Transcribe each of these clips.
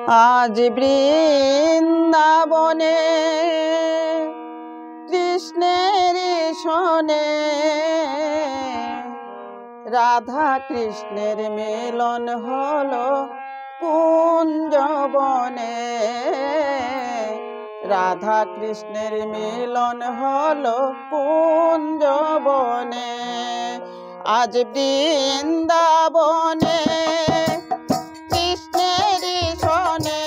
আজ বৃন্দাবনে কৃষ্ণের শোনে রাধা কৃষ্ণের মিলন হলো কুঞ্জবনে। রাধা কৃষ্ণের মিলন হলো কুঞ্জবনে। আজ বৃন্দাবনে কৃষ্ণের শোনে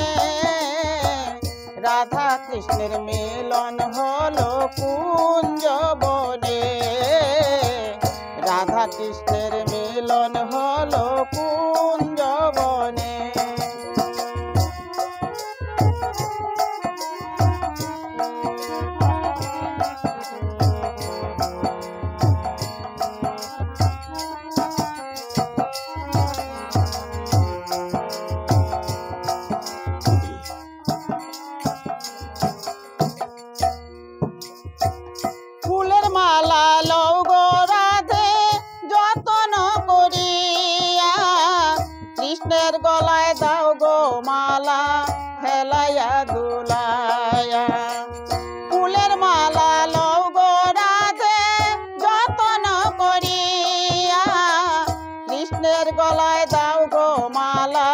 রাধা কৃষ্ণের মিলন হলো কুঞ্জবনে। রাধা কৃষ্ণের মিলন হলো কুঞ্জবনে। ফুলের মালা লও গো রাধে যতন করিয়া, কৃষ্ণের গলায় দাও গো মালা হেলাইয়া দুলাইয়া। ফুলের মালা লও গো রাধে যতন করিয়া, কৃষ্ণের গলায় দাও গো মালা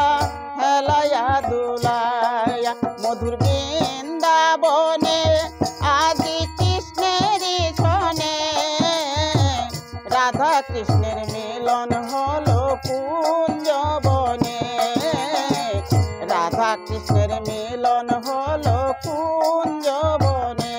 হেলাইয়া দুলাইয়া। মধুর বৃন্দাবনে আজ রাধা কৃষ্ণের মিলন হলো কুঞ্জবনে। রাধা কৃষ্ণের মিলন হলো কুঞ্জবনে।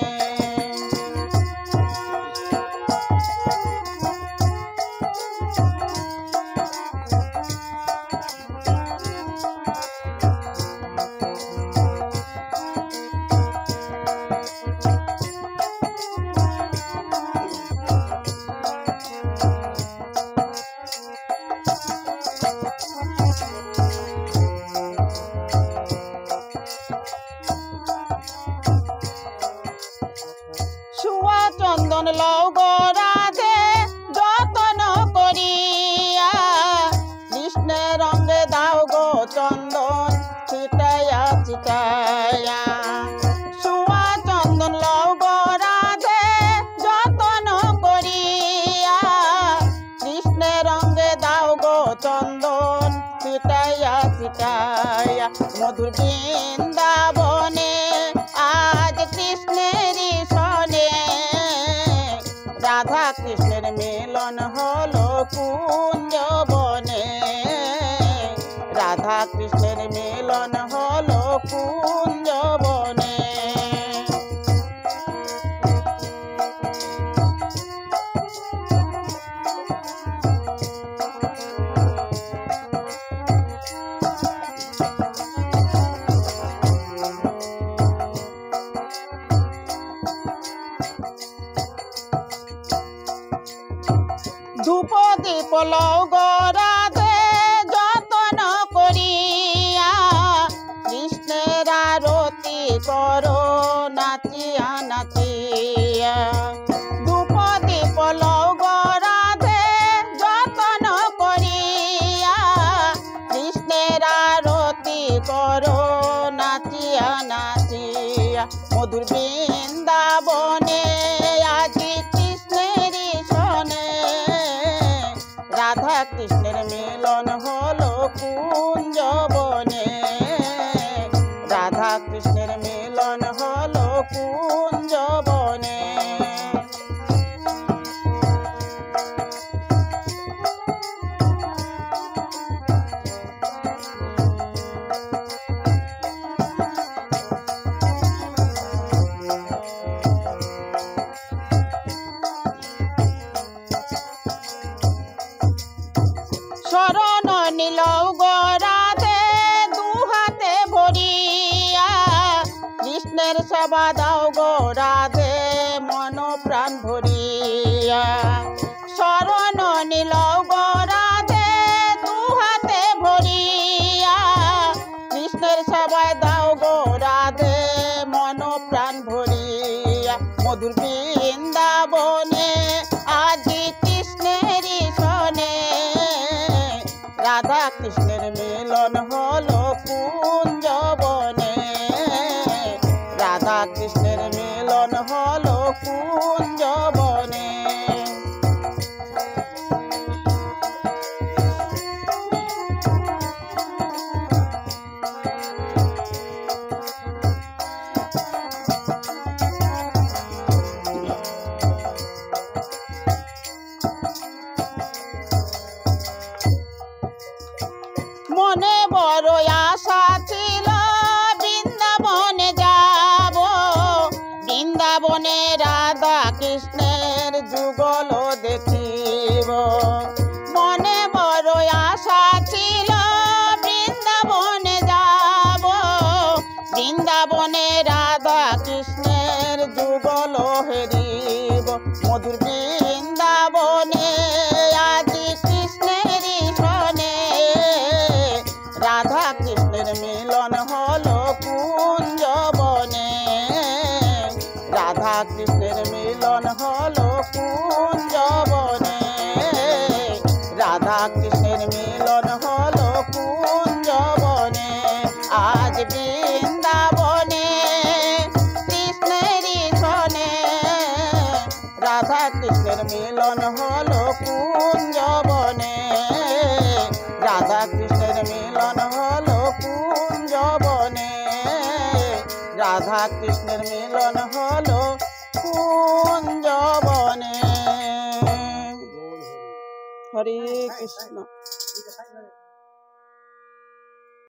সুয়া চন্দন লও গো রাধে যতন করিয়া, কৃষ্ণের রঙে দাও গো চন্দন ছিটাইয়া ছিটাইয়া। সুয়া চন্দন লও গো রাধে যতন করিয়া, কৃষ্ণের রঙে দাও গো চন্দন ছিটাইয়া ছিটাইয়া। মধুর বৃন্দাবনে আজ কৃষ্ণের শোনে রাধা কৃষ্ণের মিলন হলো কুঞ্জবনে। রাধা কৃষ্ণের মিলন হলো কুঞ্জবনে। ধূপ দীপ লও গো রাধে যতন করিয়া, কৃষ্ণের আরতি করো নাচিয়া নাচিয়া। ধূপ দীপ লও গো রাধে যতন করিয়া, কৃষ্ণের আরতি করো নাচিয়া নাচিয়া। মধুর বৃন্দাবনে আজি কৃষ্ণের শোনে রাধা কৃষ্ণের মিলন হলো কুঞ্জবনে। রাধা কৃষ্ণের মিলন হলো কুঞ্জবনে। শরণ নিলও গো রাধে দুহাতে ভরিয়া, কৃষ্ণের সেবা দাও গো রাধে মন প্রাণ ভরিয়া। শরণ নিলও গো রাধে দুহাতে ভরিয়া, কৃষ্ণের সেবায় দাও গো রাধে মন প্রাণ ভরিয়া। মধুর বৃন্দাবনে আজি কৃষ্ণের শোনে রাধা কৃষ্ণের মিলন হলো কুঞ্জবনে। কৃষ্ণের যুগল দেখিব। মনে বড় আশা ছিল বৃন্দাবনে যাব, বৃন্দাবনে রাধা কৃষ্ণের যুগল হেরিব। মধুর বৃন্দাবনে আজি কৃষ্ণের সনে, রাধা কৃষ্ণের মিলন হলো কুঞ্জবনে, রাধা কৃষ্ণের মিলন হলো কুঞ্জবনে, রাধা কৃষ্ণের মিলন হলো কুঞ্জবনে। আজ বৃন্দাবনে কৃষ্ণেরই সনে, রাধা কৃষ্ণের মিলন হলো কুঞ্জবনে, রাধা কৃষ্ণের মিলন হলো কুঞ্জবনে, রাধা কৃষ্ণের মিলন হলো কুঞ্জবনে। হরে কৃষ্ণ।